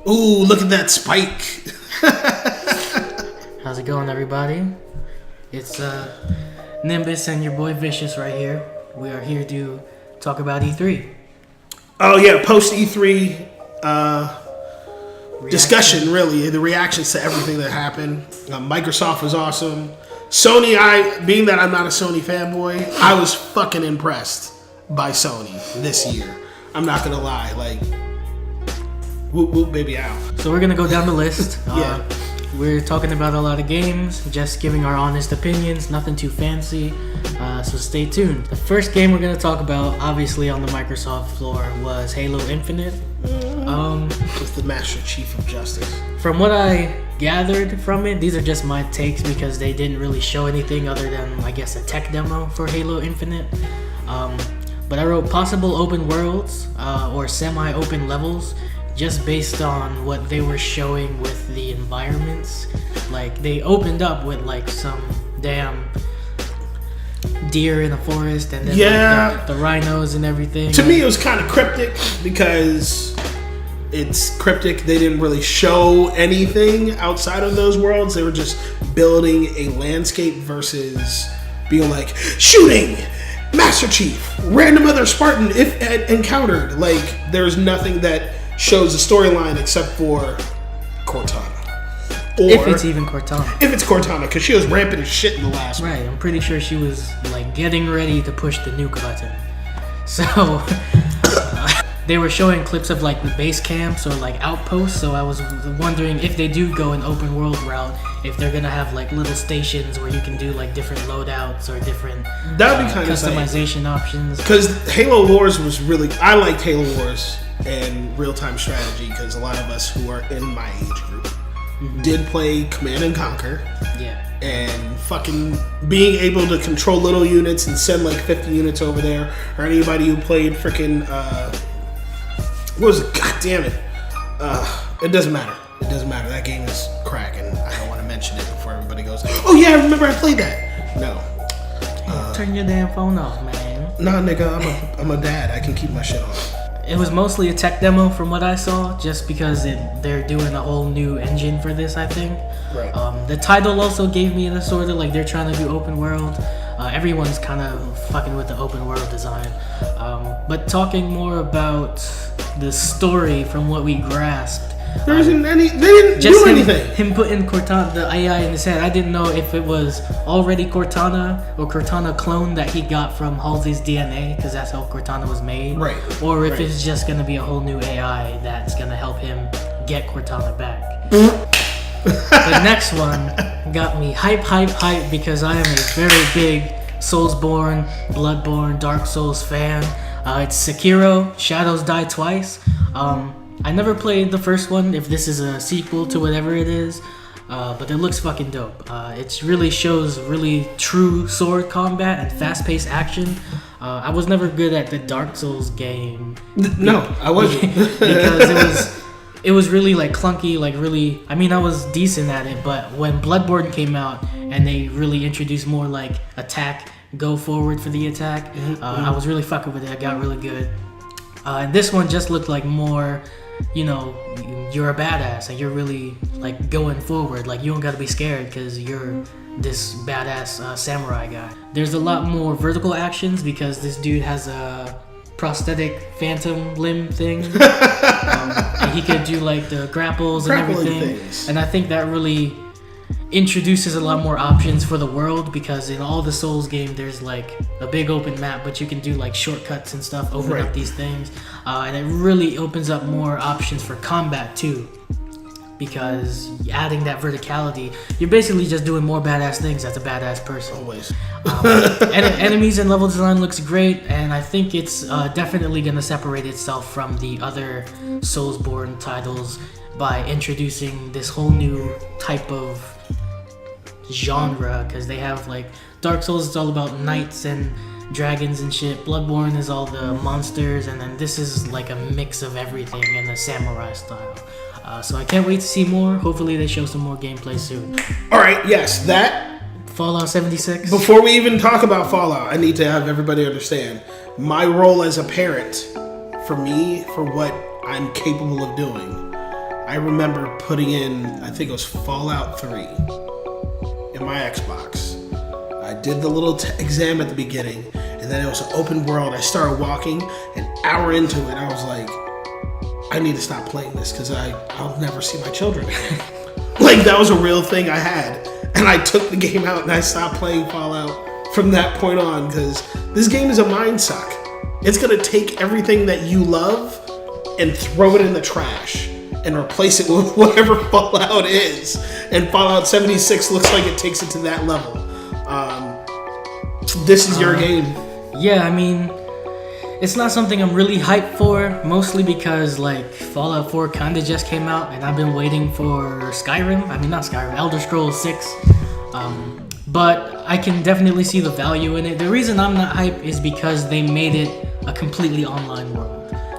Ooh, look at that spike. How's it going, everybody? It's Nimbus and your boy Vicious right here. We are here to talk about E3. Oh yeah, post E3 discussion, really. The reactions to everything that happened. Microsoft was awesome. Sony, being that I'm not a Sony fanboy, I was fucking impressed by Sony this year. I'm not gonna lie, like, whoop whoop baby ow. So we're gonna go down the list. Yeah. We're talking about a lot of games, just giving our honest opinions, nothing too fancy, so stay tuned. The first game we're going to talk about, obviously on the Microsoft floor, was Halo Infinite. With the Master Chief of Justice. From what I gathered from it, these are just my takes because they didn't really show anything other than, I guess, a tech demo for Halo Infinite. But I wrote possible open worlds or semi-open levels, just based on what they were showing with the environments. Like, they opened up with like some damn deer in a forest and then like, the rhinos and everything. To me, it was kind of cryptic because it's cryptic. They didn't really show anything outside of those worlds. They were just building a landscape versus being like, shooting! Master Chief! Random other Spartan if encountered. Like, there's nothing that shows a storyline except for Cortana. Or if it's even Cortana. If it's Cortana, because she was rampant as shit in the last one. Right, I'm pretty sure she was like getting ready to push the nuke button. So they were showing clips of like the base camps or like outposts, so I was wondering if they do go an open world route, if they're gonna have like little stations where you can do like different loadouts or different that'd be kind of customization options. Because Halo Wars was really, I liked Halo Wars and real-time strategy because a lot of us who are in my age group did play Command and Conquer. Yeah. And fucking being able to control little units and send like 50 units over there, or anybody who played freaking what was it? God damn it. It doesn't matter. It doesn't matter. That game is crack, and I don't want to mention it before everybody goes, oh yeah, I remember I played that. No. Turn your damn phone off, man. Nah, nigga, I'm a dad. I can keep my shit on. It was mostly a tech demo from what I saw, just because they're doing a whole new engine for this, I think. Right. The title also gave me the sort of like they're trying to do open world. Everyone's kind of fucking with the open world design. But talking more about the story from what we grasped. There isn't any. They didn't do anything. Him putting Cortana, the AI in his head. I didn't know if it was already Cortana or Cortana clone that he got from Halsey's DNA, because that's how Cortana was made. Right. Or if it's just gonna be a whole new AI that's gonna help him get Cortana back. The next one got me hype because I am a very big Soulsborne, Bloodborne, Dark Souls fan. It's Sekiro, Shadows Die Twice. I never played the first one, if this is a sequel to whatever it is, but it looks fucking dope. It really shows really true sword combat and fast-paced action. I was never good at the Dark Souls game. No, I wasn't. Because it was really like clunky, like really, I mean I was decent at it, but when Bloodborne came out and they really introduced more like attack, go forward for the attack, I was really fucking with it. I got really good. And this one just looked like more, you know, you're a badass and you're really like going forward. Like you don't gotta be scared because you're this badass samurai guy. There's a lot more vertical actions because this dude has a prosthetic phantom limb thing. And he could do like the grapples and everything. And I think that really introduces a lot more options for the world, because in all the Souls game there's like a big open map, but you can do like shortcuts and stuff, open up these things, and it really opens up more options for combat too, because adding that verticality, you're basically just doing more badass things as a badass person. Always. Enemies and level design looks great, and I think it's definitely going to separate itself from the other Soulsborne titles by introducing this whole new type of genre, because they have like Dark Souls, it's all about knights and dragons and shit. Bloodborne is all the monsters, and then this is like a mix of everything in a samurai style. So I can't wait to see more. Hopefully they show some more gameplay soon. Alright, yes, that Fallout 76. Before we even talk about Fallout, I need to have everybody understand my role as a parent, for me, for what I'm capable of doing. I remember putting in, I think it was Fallout 3 in my Xbox. I did the little exam at the beginning, and then it was an open world. I started walking, an hour into it, I was like, I need to stop playing this because I'll never see my children again. Like, that was a real thing I had. And I took the game out and I stopped playing Fallout from that point on because this game is a mind suck. It's going to take everything that you love and throw it in the trash and replace it with whatever Fallout is. And Fallout 76 looks like it takes it to that level. This is your game. Yeah, I mean, it's not something I'm really hyped for, mostly because like Fallout 4 kinda just came out and I've been waiting for Skyrim. I mean, not Skyrim, Elder Scrolls 6. But I can definitely see the value in it. The reason I'm not hyped is because they made it a completely online world.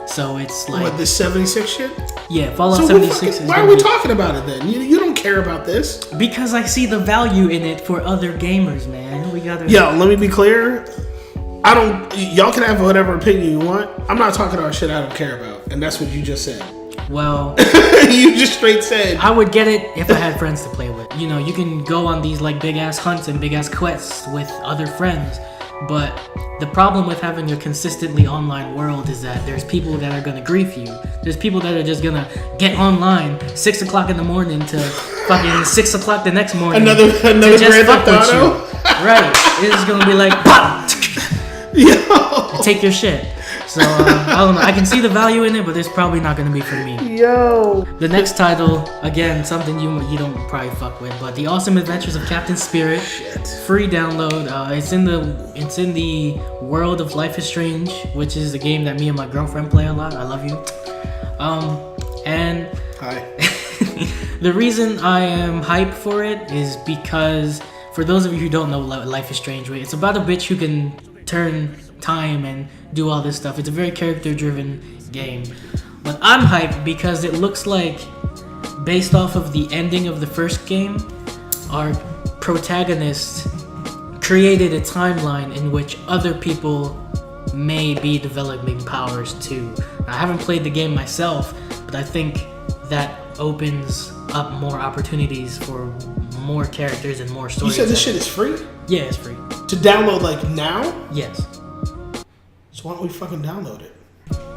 So it's like... What, this 76 shit? Yeah, Fallout so 76 is... Why are we talking about it then? You don't care about this. Because I see the value in it for other gamers, man. We gotta... Yo, let me be clear. Y'all can have whatever opinion you want. I'm not talking about shit I don't care about. And that's what you just said. Well... You just straight said... I would get it if I had friends to play with. You know, you can go on these like big-ass hunts and big-ass quests with other friends. But the problem with having a consistently online world is that there's people that are gonna grief you. There's people that are just gonna get online 6 o'clock in the morning to fucking 6 o'clock the next morning. Another Grand Theft Auto? Right. It's gonna be like, pop! Yo. Take your shit. So, I don't know. I can see the value in it, but it's probably not gonna be for me. Yo. The next title, again, something you don't probably fuck with, but The Awesome Adventures of Captain Spirit. Shit. Free download. It's in the world of Life is Strange, which is a game that me and my girlfriend play a lot. I love you. And Hi. the reason I am hyped for it is because, for those of you who don't know Life is Strange, right? It's about a bitch who can turn time and do all this stuff. It's a very character-driven game. But I'm hyped because it looks like, based off of the ending of the first game, our protagonist created a timeline in which other people may be developing powers too. I haven't played the game myself, but I think that opens up more opportunities for more characters and more stories. You said this shit is free? Yeah, it's free. To download like now? Yes. So why don't we fucking download it?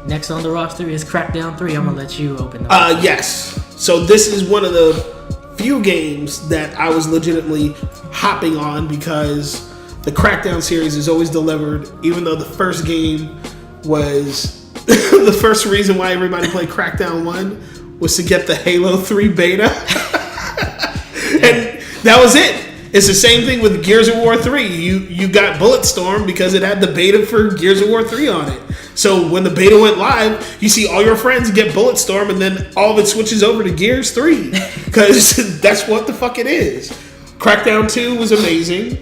Next on the roster is Crackdown 3. I'm gonna let you open up. Yes. So this is one of the few games that I was legitimately hopping on because the Crackdown series is always delivered, even though the first game was the first reason why everybody played Crackdown 1 was to get the Halo 3 beta. And that was it. It's the same thing with Gears of War 3. You got Bulletstorm because it had the beta for Gears of War 3 on it. So when the beta went live, you see all your friends get Bulletstorm and then all of it switches over to Gears 3. Because that's what the fuck it is. Crackdown 2 was amazing.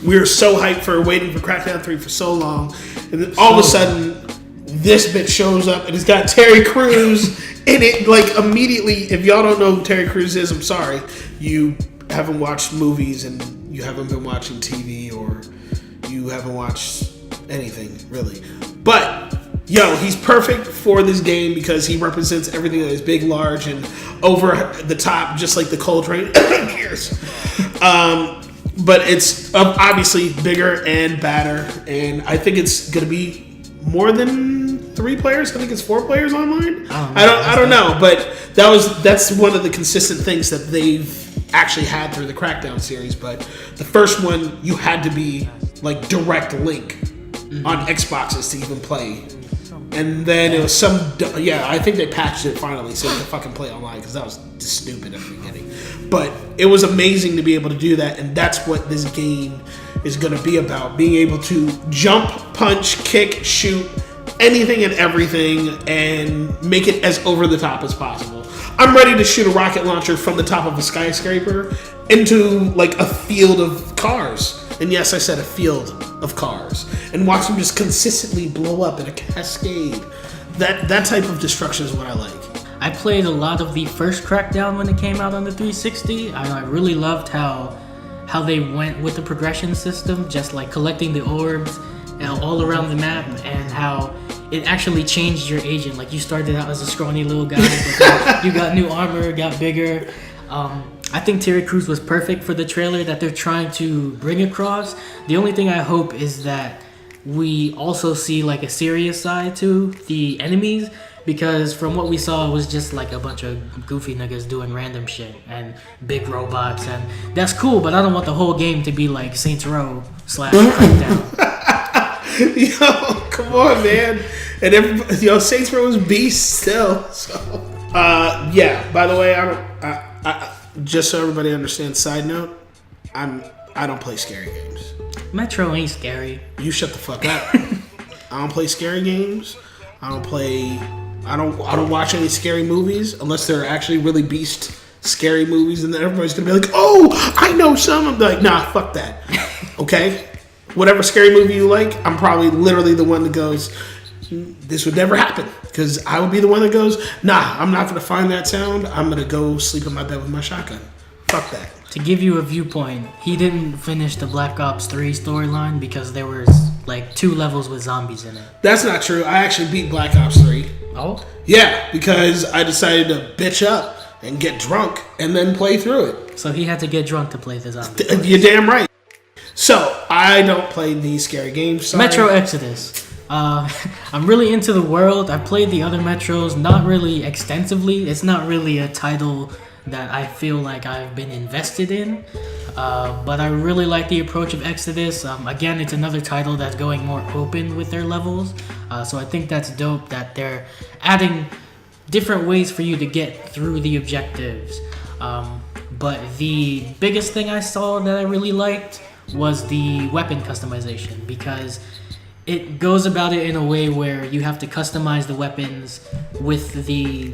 We were so hyped for waiting for Crackdown 3 for so long. And then all of a sudden, this bitch shows up and it's got Terry Crews in it. Like immediately, if y'all don't know who Terry Crews is, I'm sorry. You haven't watched movies and you haven't been watching TV or you haven't watched anything really. But yo, he's perfect for this game because he represents everything that is big, large, and over the top, just like the Coltrane Gears. But it's obviously bigger and badder, and I think it's gonna be more than 3 players. I think it's 4 players online. I don't know, but that's one of the consistent things that they've actually had through the Crackdown series. But the first one, you had to be like direct link on Xboxes to even play. And then it was I think they patched it finally so you could fucking play online because that was just stupid at the beginning. But it was amazing to be able to do that, and that's what this game is going to be about. Being able to jump, punch, kick, shoot, anything and everything, and make it as over the top as possible. I'm ready to shoot a rocket launcher from the top of a skyscraper into like a field of cars. And yes, I said a field of cars. And watch them just consistently blow up in a cascade. That type of destruction is what I like. I played a lot of the first Crackdown when it came out on the 360. I really loved how they went with the progression system, just like collecting the orbs all around the map, and how it actually changed your agent. Like you started out as a scrawny little guy, but then you got new armor, got bigger. I think Terry Crews was perfect for the trailer that they're trying to bring across. The only thing I hope is that we also see like a serious side to the enemies, because from what we saw, it was just like a bunch of goofy niggas doing random shit and big robots, and that's cool, but I don't want the whole game to be like Saints Row / Crackdown. Yo, come on, man. And Saints Row is beast still. So, yeah. By the way, I just so everybody understands. Side note, I don't play scary games. Metro ain't scary. You shut the fuck up. I don't play scary games. I don't watch any scary movies unless they're actually really beast scary movies, and then everybody's gonna be like, "Oh, I know some." I'm like, "Nah, fuck that." Okay, whatever scary movie you like, I'm probably literally the one that goes, "This would never happen," because I would be the one that goes, "Nah, I'm not gonna find that sound. I'm gonna go sleep in my bed with my shotgun." Fuck that. To give you a viewpoint, he didn't finish the Black Ops 3 storyline because there was like 2 levels with zombies in it. That's not true. I actually beat Black Ops 3. Oh? Yeah, because I decided to bitch up and get drunk and then play through it. So he had to get drunk to play the zombies. You're damn right. So, I don't play these scary games. Sorry. Metro Exodus. I'm really into the world. I played the other Metros, not really extensively. It's not really a title that I feel like I've been invested in, but I really like the approach of Exodus. Again, it's another title that's going more open with their levels, so I think that's dope that they're adding different ways for you to get through the objectives. But the biggest thing I saw that I really liked was the weapon customization, because it goes about it in a way where you have to customize the weapons with the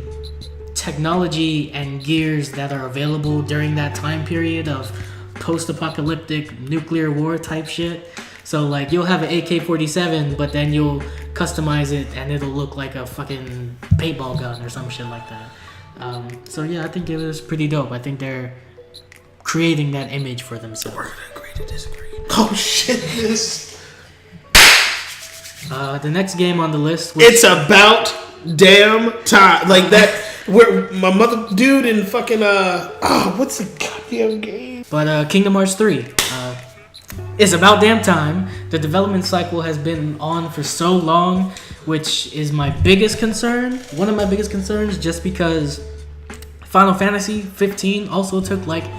technology and gears that are available during that time period of post-apocalyptic nuclear war type shit. So like you'll have an AK-47, but then you'll customize it and it'll look like a fucking paintball gun or some shit like that. So yeah, I think it was pretty dope. I think they're creating that image for themselves. We're gonna agree to disagree. Oh shit, this. The next game on the list. It's about damn time. Like that. Where my mother, dude, in fucking what's the goddamn game? But Kingdom Hearts 3, it's about damn time. The development cycle has been on for so long, which is my biggest concern. One of my biggest concerns, just because Final Fantasy 15 also took like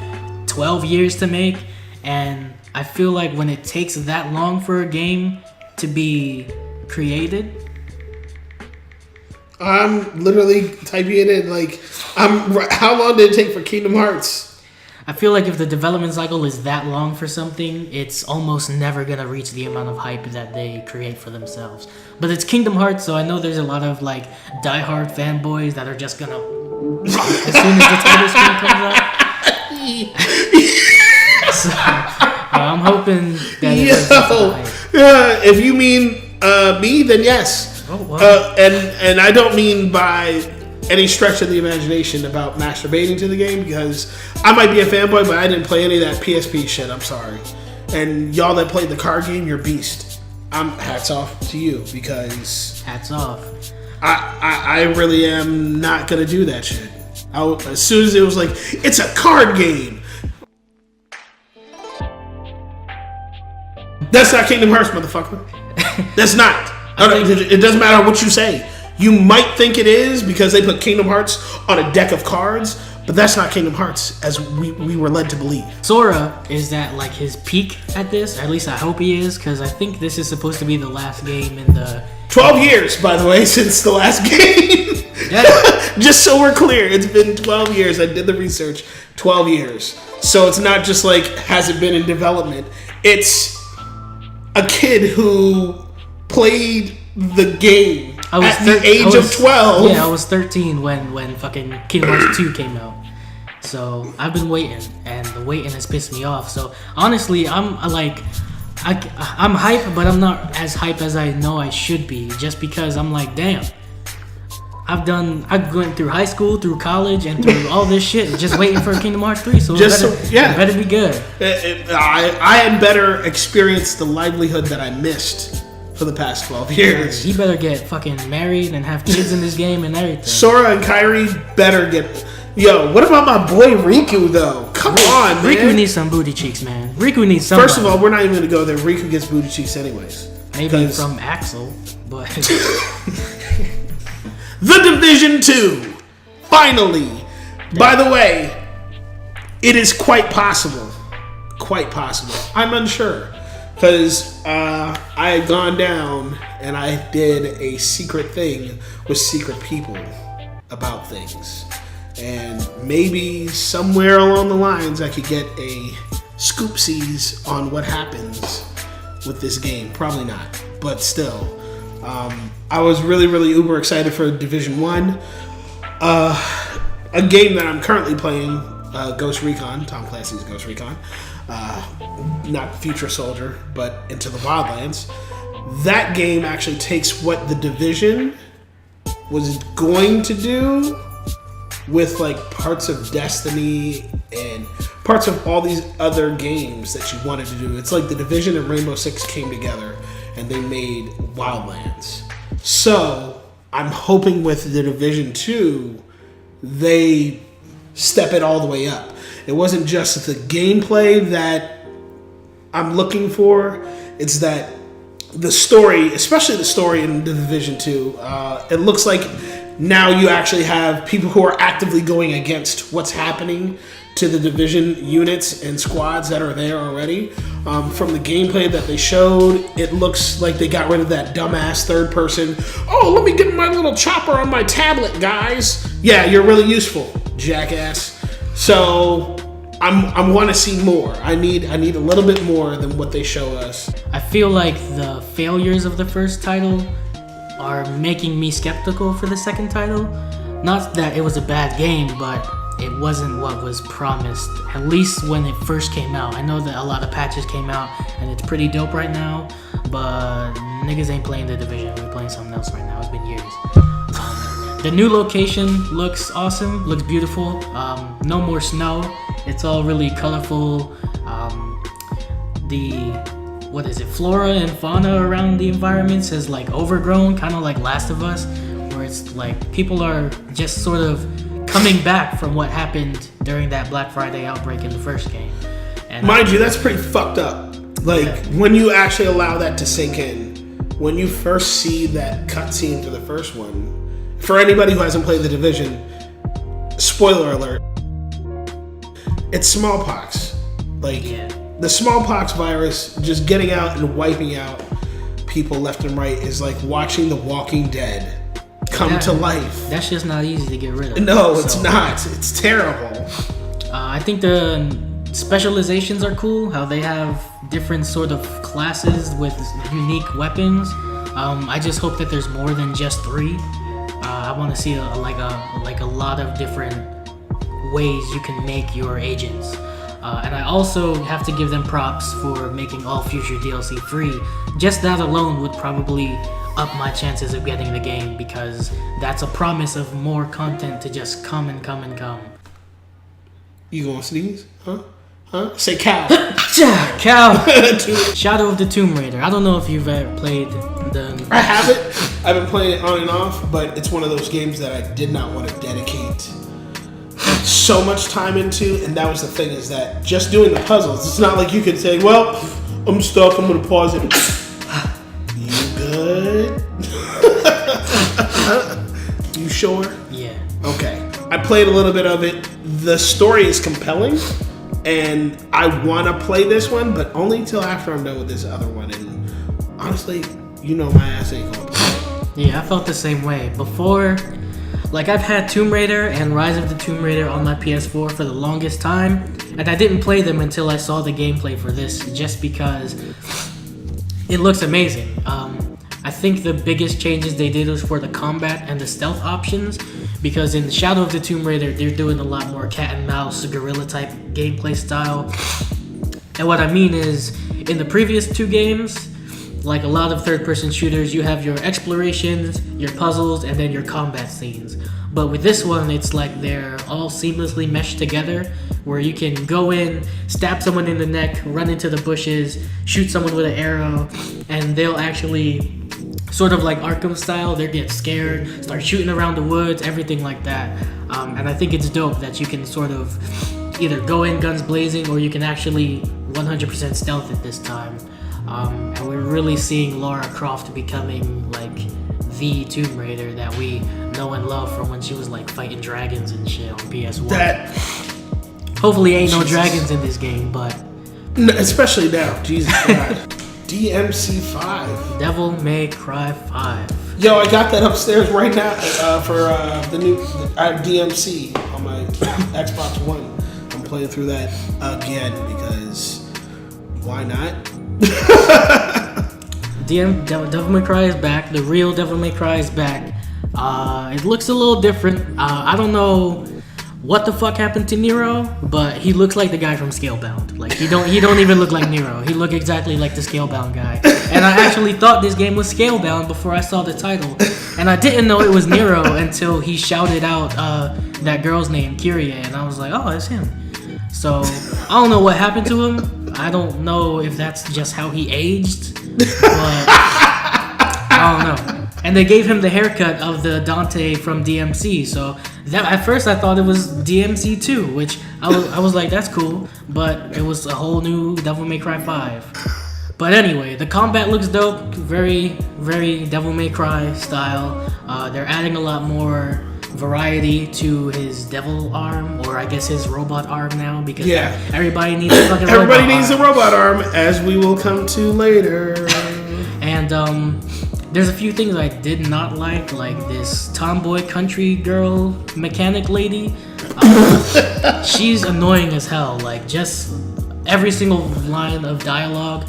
12 years to make, and I feel like when it takes that long for a game to be created. I'm literally typing it in like, how long did it take for Kingdom Hearts? I feel like if the development cycle is that long for something, it's almost never going to reach the amount of hype that they create for themselves. But it's Kingdom Hearts, so I know there's a lot of like diehard fanboys that are just going to, as soon as the title screen comes up. So, I'm hoping that it lives up to the hype. If you mean me, then yes. Oh, wow. And I don't mean by any stretch of the imagination about masturbating to the game, because I might be a fanboy, but I didn't play any of that PSP shit. I'm sorry. And y'all that played the card game, you're beast. Hats off to you, because hats off. I really am not gonna do that shit. As soon as it was like, it's a card game. That's not Kingdom Hearts, motherfucker. That's not. It doesn't matter what you say. You might think it is because they put Kingdom Hearts on a deck of cards, but that's not Kingdom Hearts as we were led to believe. Sora is at like his peak at this. At least I hope he is, because I think this is supposed to be the last game in the 12 years, by the way, since the last game. Yeah. Just so we're clear, it's been 12 years. I did the research. 12 years. So it's not just like hasn't been in development. It's a kid who played the game at the age of 12. Yeah, I was 13 when fucking Kingdom Hearts 2 came out. So I've been waiting, and the waiting has pissed me off. So honestly, I'm hype, but I'm not as hype as I know I should be, just because I'm like, damn. I've gone through high school, through college, and through all this shit, just waiting for Kingdom Hearts 3. So it better be good. I had better experience the livelihood that I missed for the past 12 years. He better get fucking married and have kids in this game and everything. Sora and Kairi better get... Yo, what about my boy Riku, though? Come on, man. Riku needs some booty cheeks, man. Riku needs somebody. First of all, we're not even going to go there. Riku gets booty cheeks anyways. Maybe from Axel, but... The Division 2. Finally. Yeah. By the way, it is quite possible. Quite possible. I'm unsure. Because I had gone down and I did a secret thing with secret people about things. And maybe somewhere along the lines I could get a scoopsies on what happens with this game. Probably not, but still. I was really, really uber excited for Division 1. A game that I'm currently playing, Ghost Recon, Tom Clancy's Ghost Recon. Not Future Soldier, but Into the Wildlands. That game actually takes what the Division was going to do with like parts of Destiny and parts of all these other games that you wanted to do. It's like the Division and Rainbow Six came together and they made Wildlands. So I'm hoping with the Division 2, they step it all the way up. It wasn't just the gameplay that I'm looking for. It's that the story, especially the story in the Division 2, it looks like now you actually have people who are actively going against what's happening to the Division units and squads that are there already. From the gameplay that they showed, it looks like they got rid of that dumbass third person. Oh, let me get my little chopper on my tablet, guys. Yeah, you're really useful, jackass. So I want to see more. I need a little bit more than what they show us. I feel like the failures of the first title are making me skeptical for the second title. Not that it was a bad game, but it wasn't what was promised, at least when it first came out. I know that a lot of patches came out and it's pretty dope right now, but niggas ain't playing the Division. We're playing something else right now. It's been years. The new location looks awesome, looks beautiful. No more snow. It's all really colorful. What is it? Flora and fauna around the environments is like overgrown, kind of like Last of Us, where it's like people are just sort of coming back from what happened during that Black Friday outbreak in the first game. And mind you, that's pretty fucked up. Like, when you actually allow that to sink in, when you first see that cutscene for the first one, for anybody who hasn't played The Division, spoiler alert, it's smallpox. Like, the smallpox virus just getting out and wiping out people left and right is like watching The Walking Dead come to life. That's just not easy to get rid of. No, it's not. It's terrible. I think the specializations are cool. How they have different sort of classes with unique weapons. I just hope that there's more than just 3. I want to see a lot of different ways you can make your agents. And I also have to give them props for making all future DLC free. Just that alone would probably up my chances of getting the game, because that's a promise of more content to just come and come and come. You gonna sneeze? Huh? Say cow. Cow. Shadow of the Tomb Raider. I don't know if you've ever played the... I haven't. I've been playing it on and off, but it's one of those games that I did not want to dedicate so much time into, and that was the thing, is that just doing the puzzles, it's not like you could say, well, I'm stuck, I'm gonna pause it. You good? You sure? Yeah. Okay. I played a little bit of it. The story is compelling, and I want to play this one, but only until after I'm done with this other one. And honestly, you know my ass ain't gonna play. Yeah, I felt the same way. Before, like, I've had Tomb Raider and Rise of the Tomb Raider on my PS4 for the longest time, and I didn't play them until I saw the gameplay for this, just because it looks amazing. I think the biggest changes they did was for the combat and the stealth options, because in Shadow of the Tomb Raider, they're doing a lot more cat and mouse, guerrilla type gameplay style. And what I mean is, in the previous 2 games, like a lot of third-person shooters, you have your explorations, your puzzles, and then your combat scenes. But with this one, it's like they're all seamlessly meshed together, where you can go in, stab someone in the neck, run into the bushes, shoot someone with an arrow, and they'll actually, sort of like Arkham style, they get scared, start shooting around the woods, everything like that. And I think it's dope that you can sort of either go in guns blazing, or you can actually 100% stealth it this time. And we're really seeing Lara Croft becoming like the Tomb Raider that we know and love from when she was like fighting dragons and shit on PS1. Hopefully ain't no dragons in this game, but especially now. Jesus God. DMC 5. Devil May Cry 5. Yo, I got that upstairs right now for the new DMC on my Xbox One. I'm playing through that again because why not? Devil May Cry is back. The real Devil May Cry is back. It looks a little different. I don't know what the fuck happened to Nero, but he looks like the guy from Scalebound. Like he don't even look like Nero. He looked exactly like the Scalebound guy. And I actually thought this game was Scalebound before I saw the title, and I didn't know it was Nero until he shouted out that girl's name, Kyrie, and I was like, oh, it's him. So I don't know what happened to him. I don't know if that's just how he aged, but I don't know. And they gave him the haircut of the Dante from DMC, so that at first I thought it was DMC 2, which I was like, that's cool, but it was a whole new Devil May Cry 5. But anyway, the combat looks dope, very, very Devil May Cry style. They're adding a lot more variety to his devil arm, or I guess his robot arm now, because everybody needs a fucking robot arm. Everybody needs a robot arm, as we will come to later. And there's a few things I did not like this tomboy country girl mechanic lady. She's annoying as hell. Like, just every single line of dialogue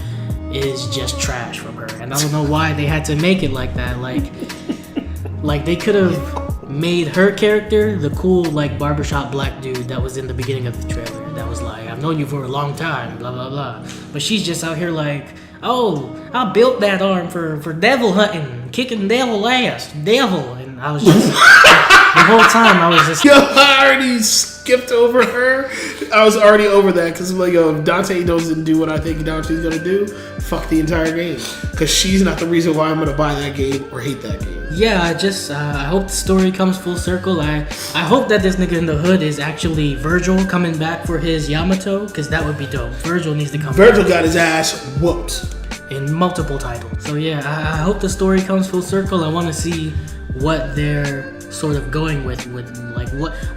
is just trash from her, and I don't know why they had to make it like that. Like they could have made her character the cool like barbershop black dude that was in the beginning of the trailer. That was like, I've known you for a long time, blah blah blah. But she's just out here like, oh, I built that arm for devil hunting, kicking devil ass, devil. And I was just, the whole time I was just... Yo, I already skipped over her. I was already over that because I'm like, yo, if Dante doesn't do what I think Dante's going to do, fuck the entire game. Because she's not the reason why I'm going to buy that game or hate that game. Yeah, I hope the story comes full circle. I hope that this nigga in the hood is actually Virgil coming back for his Yamato, because that would be dope. Virgil needs to come Virgil back. got his ass whooped In multiple titles. So yeah, I hope the story comes full circle. I want to see what they're sort of going with like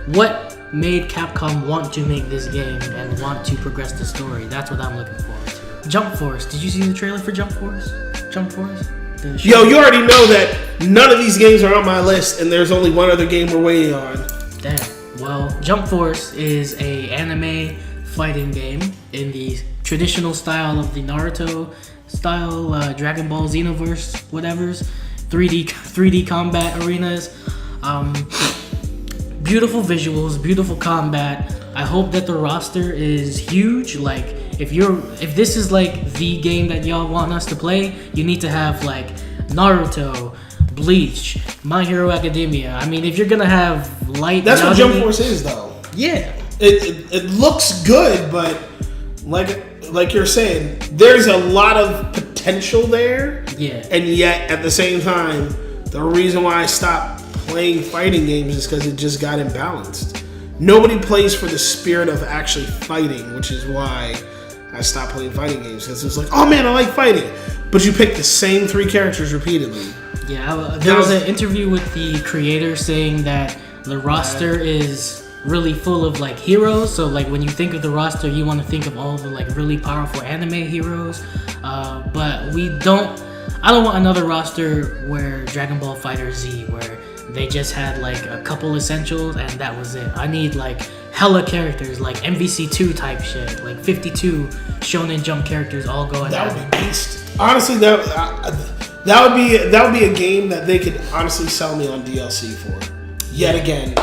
what made Capcom want to make this game and want to progress the story. That's what I'm looking forward to. Jump Force. Did you see the trailer for Jump Force? Jump Force? Yo, you already know that none of these games are on my list, and there's only one other game we're waiting on. Damn. Well, Jump Force is a anime fighting game in the traditional style of the Naruto style, Dragon Ball Xenoverse, whatever's, 3D combat arenas. Beautiful visuals, beautiful combat. I hope that the roster is huge. Like, if this is like the game that y'all want us to play, you need to have like Naruto, Bleach, My Hero Academia. I mean, if you're gonna have light, that's what Jump Force is, though. Yeah, it looks good, but like you're saying, there's a lot of potential there. Yeah, and yet at the same time, the reason why I stopped playing fighting games is because it just got imbalanced. Nobody plays for the spirit of actually fighting, which is why I stopped playing fighting games, because it's like, oh man, I like fighting, but you pick the same 3 characters repeatedly. Yeah, there was an interview with the creator saying that the roster is really full of like heroes. So like when you think of the roster, you want to think of all the like really powerful anime heroes. But I don't want another roster where Dragon Ball Fighter Z, where they just had like a couple essentials and that was it. I need like hella characters, like MVC2 type shit, like 52 Shonen Jump characters all going. That would be beast. Honestly, that would be a game that they could honestly sell me on DLC for. Yet again.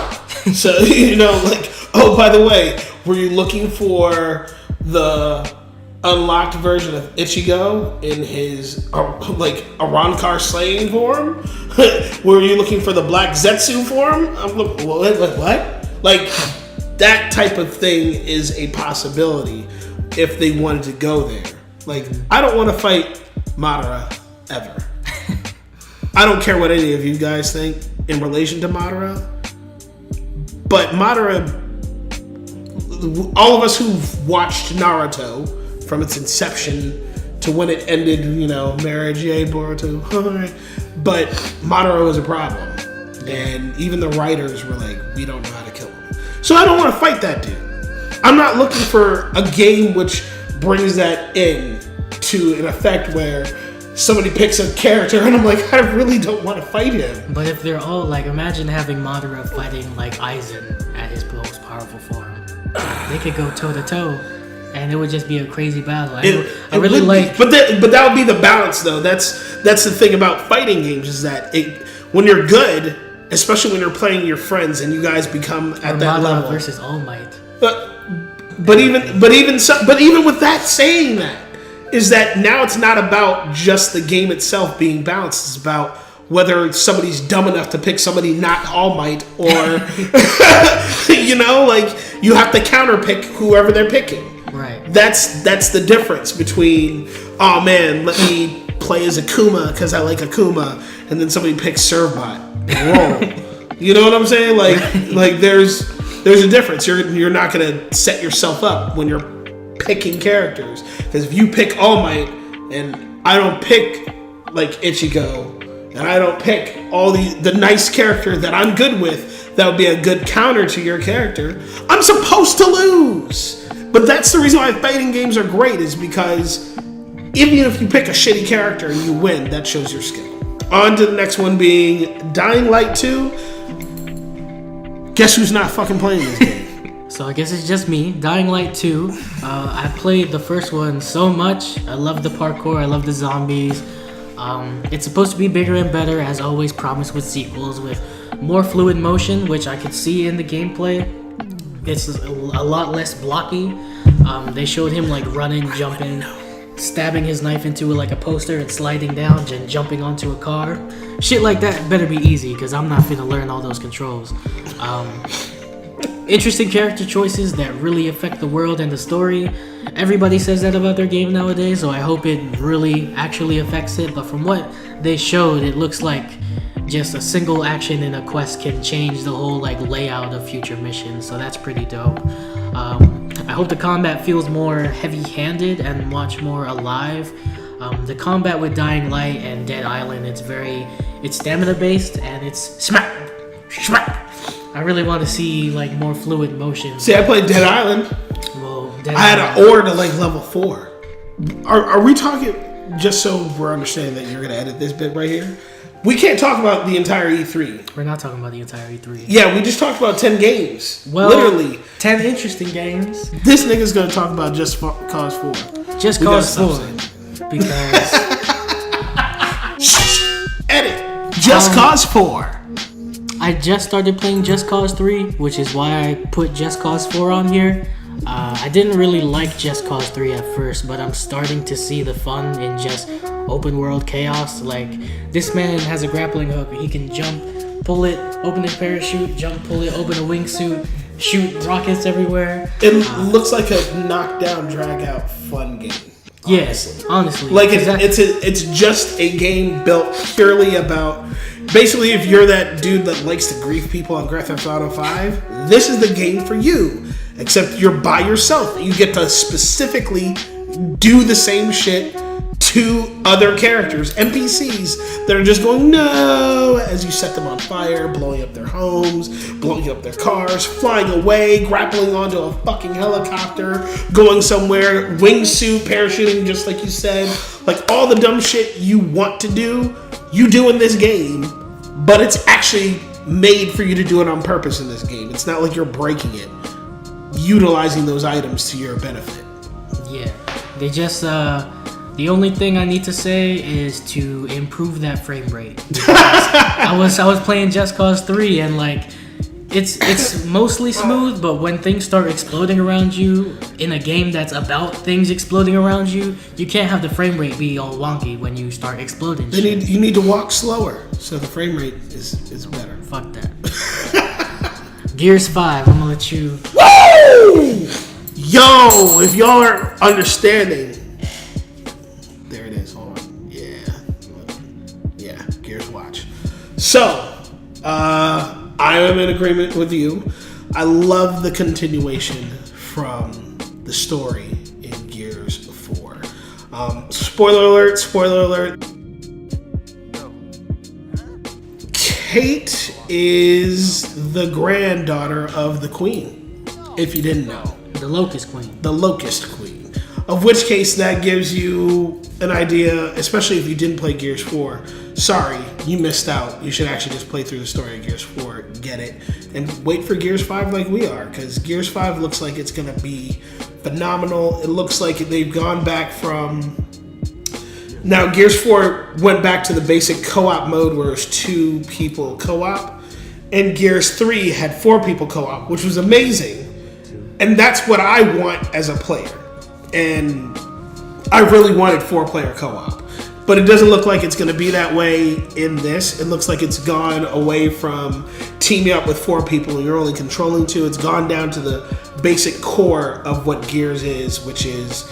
So, you know, like, oh, by the way, were you looking for the unlocked version of Ichigo in his like Arankar slaying form, where you're looking for the Black Zetsu form. I'm looking, what? Like that type of thing is a possibility if they wanted to go there. Like I don't want to fight Madara ever. I don't care what any of you guys think in relation to Madara, but Madara, all of us who've watched Naruto from its inception to when it ended, you know, marriage, yay, Boruto, but Madara was a problem. And even the writers were like, we don't know how to kill him. So I don't want to fight that dude. I'm not looking for a game which brings that in to an effect where somebody picks a character and I'm like, I really don't want to fight him. But if they're all like, imagine having Madara fighting like Aizen at his most powerful form. They could go toe to toe, and it would just be a crazy battle. I really like, but that would be the balance, though. That's the thing about fighting games is that when you're good, especially when you're playing your friends and you guys become at that Madara level versus All Might. But even with that saying that is that now it's not about just the game itself being balanced. It's about whether somebody's dumb enough to pick somebody not All Might or, you know, like you have to counter pick whoever they're picking. Right. That's the difference between, oh man, let me play as Akuma because I like Akuma, and then somebody picks Servbot. Whoa. You know what I'm saying? Like there's a difference. You're not gonna set yourself up when you're picking characters, because if you pick All Might and I don't pick like Ichigo, and I don't pick all the nice character that I'm good with, that would be a good counter to your character, I'm supposed to lose. But that's the reason why fighting games are great, is because even if you pick a shitty character and you win, that shows your skill. On to the next one being Dying Light 2. Guess who's not fucking playing this game? So I guess it's just me. Dying Light 2. I played the first one so much. I love the parkour. I love the zombies. It's supposed to be bigger and better, as always promised with sequels, with more fluid motion, which I could see in the gameplay. It's a lot less blocky. They showed him like running, jumping, stabbing his knife into like a poster and sliding down and jumping onto a car. Shit like that better be easy, because I'm not finna learn all those controls. Interesting character choices that really affect the world and the story. Everybody says that about their game nowadays, so I hope it really actually affects it. But from what they showed, it looks like just a single action in a quest can change the whole like layout of future missions, so that's pretty dope. I hope the combat feels more heavy-handed and much more alive. The combat with Dying Light and Dead Island, it's stamina based and it's smack. I really want to see like more fluid motion. See, I played Dead Island. Well, I had an ore to like level 4. Are we talking, just so we're understanding that you're going to edit this bit right here, we can't talk about the entire E3. We're not talking about the entire E3. Yeah, we just talked about 10 games. Well, literally. 10 interesting games. This nigga's going to talk about Just Cause 4. Just Cause 4. Because... Edit. Just Cause 4. I just started playing Just Cause 3, which is why I put Just Cause 4 on here. I didn't really like Just Cause 3 at first, but I'm starting to see the fun in just open world chaos. Like, this man has a grappling hook. He can jump, pull it, open his parachute, jump, pull it, open a wingsuit, shoot rockets everywhere. It looks like a knockdown, drag out fun game. Yes, honestly. Like it's just a game built purely about, basically, if you're that dude that likes to grief people on Grand Theft Auto 5, this is the game for you. Except you're by yourself. You get to specifically do the same shit to other characters, NPCs, that are just going no as you set them on fire, blowing up their homes, blowing up their cars, flying away, grappling onto a fucking helicopter, going somewhere, wingsuit, parachuting, just like you said. Like all the dumb shit you want to do, you do in this game, but it's actually made for you to do it on purpose in this game. It's not like you're breaking it, utilizing those items to your benefit. Yeah, they just the only thing I need to say is to improve that frame rate. I was playing Just Cause 3 and like It's mostly smooth, but when things start exploding around you in a game that's about things exploding around you, you can't have the frame rate be all wonky when you start exploding. You need to walk slower, so the frame rate is better. Fuck that. Gears 5, I'm gonna let you. Woo! Yo, if y'all are understanding, there it is. Hold on. Yeah, Gears Watch. So, I am in agreement with you. I love the continuation from the story in Gears 4. Spoiler alert. Kate is the granddaughter of the queen, if you didn't know. The Locust Queen. The Locust Queen. Of which case that gives you an idea, especially if you didn't play Gears 4. Sorry, you missed out. You should actually just play through the story of Gears 4, get it, and wait for Gears 5 like we are, because Gears 5 looks like it's going to be phenomenal. It looks like they've gone back from... Now, Gears 4 went back to the basic co-op mode where it was 2 people co-op, and Gears 3 had 4 people co-op, which was amazing. And that's what I want as a player. And I really wanted 4-player co-op. But it doesn't look like it's going to be that way in this. It looks like it's gone away from teaming up with 4 people and you're only controlling 2. It's gone down to the basic core of what Gears is, which is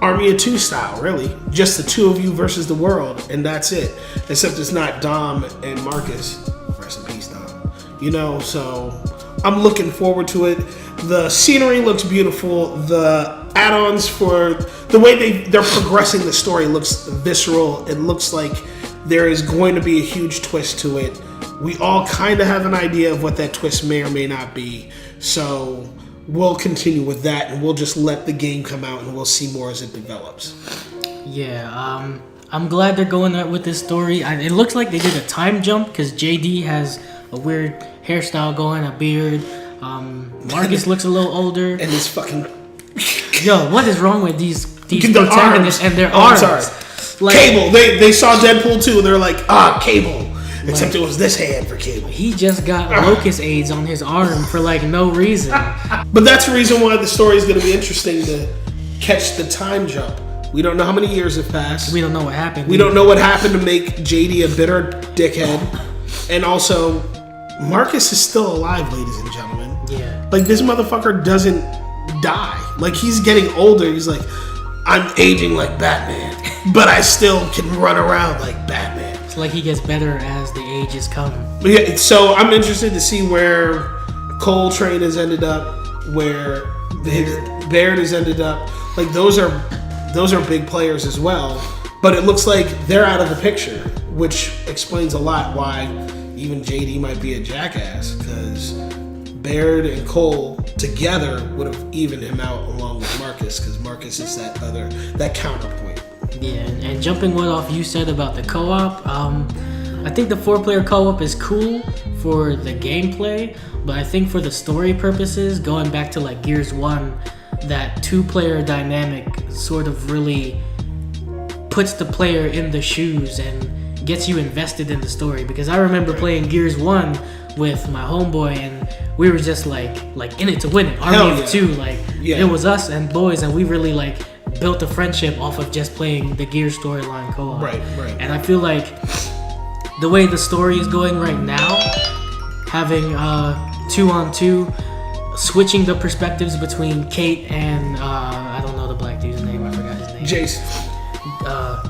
Army of 2 style, really. Just the 2 of you versus the world, and that's it. Except it's not Dom and Marcus. Rest in peace, Dom. You know, so I'm looking forward to it. The scenery looks beautiful. The add-ons for the way they're progressing the story looks visceral. It looks like there is going to be a huge twist to it. We all kind of have an idea of what that twist may or may not be. So we'll continue with that, and we'll just let the game come out, and we'll see more as it develops. Yeah, I'm glad they're going with this story. It looks like they did a time jump because JD has a weird hairstyle going, a beard. Marcus looks a little older. And his fucking... Yo, what is wrong with these protagonists and their arms? I'm sorry. Cable. They saw Deadpool 2. They're like, Cable. Except it was this hand for Cable. He just got locust aids on his arm for like no reason. But that's the reason why the story is going to be interesting, to catch the time jump. We don't know how many years have passed. We don't know what happened. We don't know what happened to make JD a bitter dickhead. And also, Marcus is still alive, ladies and gentlemen. Yeah. Like, this motherfucker doesn't die. Like, he's getting older. He's like, I'm aging like Batman, but I still can run around like Batman. It's like he gets better as the ages come. But yeah, so I'm interested to see where Cole Train has ended up, where Baird has ended up. Like, those are big players as well. But it looks like they're out of the picture, which explains a lot why even JD might be a jackass, because Baird and Cole together would have evened him out along with Marcus, because Marcus is that counterpoint. Yeah, and jumping what off you said about the co-op, I think the 4-player co-op is cool for the gameplay, but I think for the story purposes, going back to like Gears 1, that 2-player dynamic sort of really puts the player in the shoes and gets you invested in the story. Because I remember playing Gears 1 with my homeboy, and we were just like in it to win it. Army of 2, it was us and boys, and we really like built a friendship off of just playing the Gears storyline co-op. Right. And I feel like the way the story is going right now, having 2-on-2, switching the perspectives between Kate and I don't know the black dude's name. I forgot his name. Jace.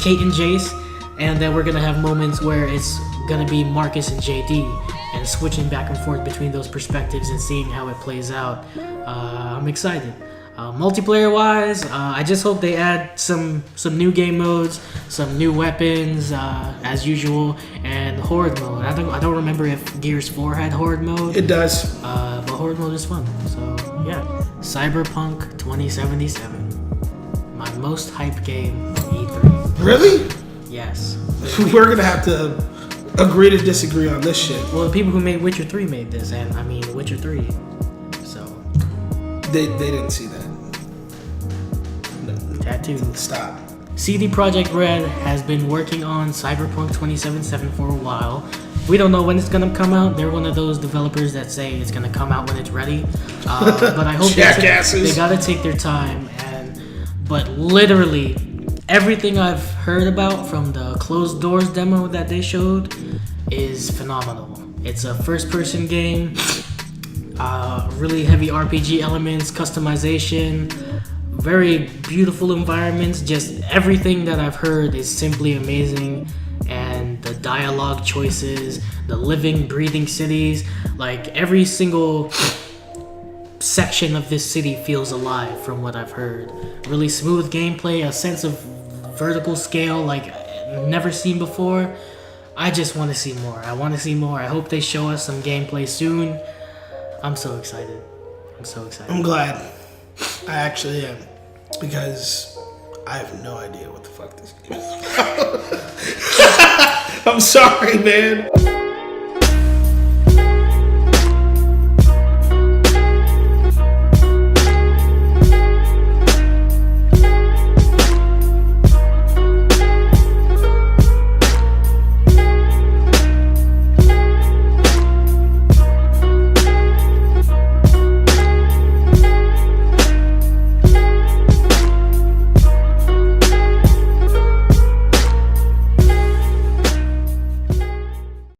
Kate and Jace, and then we're gonna have moments where it's gonna be Marcus and JD, and switching back and forth between those perspectives and seeing how it plays out. I'm excited. Multiplayer wise, I just hope they add some new game modes, some new weapons, as usual, and horde mode. I don't remember if Gears 4 had horde mode. It does. But horde mode is fun. So yeah, Cyberpunk 2077, my most hyped game of E3. Really? Yes. We're gonna have to agree to disagree on this shit. Well, the people who made Witcher 3 made this, and I mean Witcher 3. So they didn't see that. No. Tattoo. Stop. CD Projekt Red has been working on Cyberpunk 2077 for a while, We don't know when it's gonna come out. They're one of those developers that say it's gonna come out when it's ready. But I hope they gotta take their time. But literally, everything I've heard about from the closed doors demo that they showed is phenomenal. It's a first-person game, really heavy RPG elements, customization, very beautiful environments. Just everything that I've heard is simply amazing. And the dialogue choices, the living, breathing cities, like every single section of this city feels alive from what I've heard. Really smooth gameplay, a sense of vertical scale like never seen before. I just want to see more. I want to see more. I hope they show us some gameplay soon. I'm so excited. I'm glad. I actually am. Because I have no idea what the fuck this game is about. I'm sorry, man.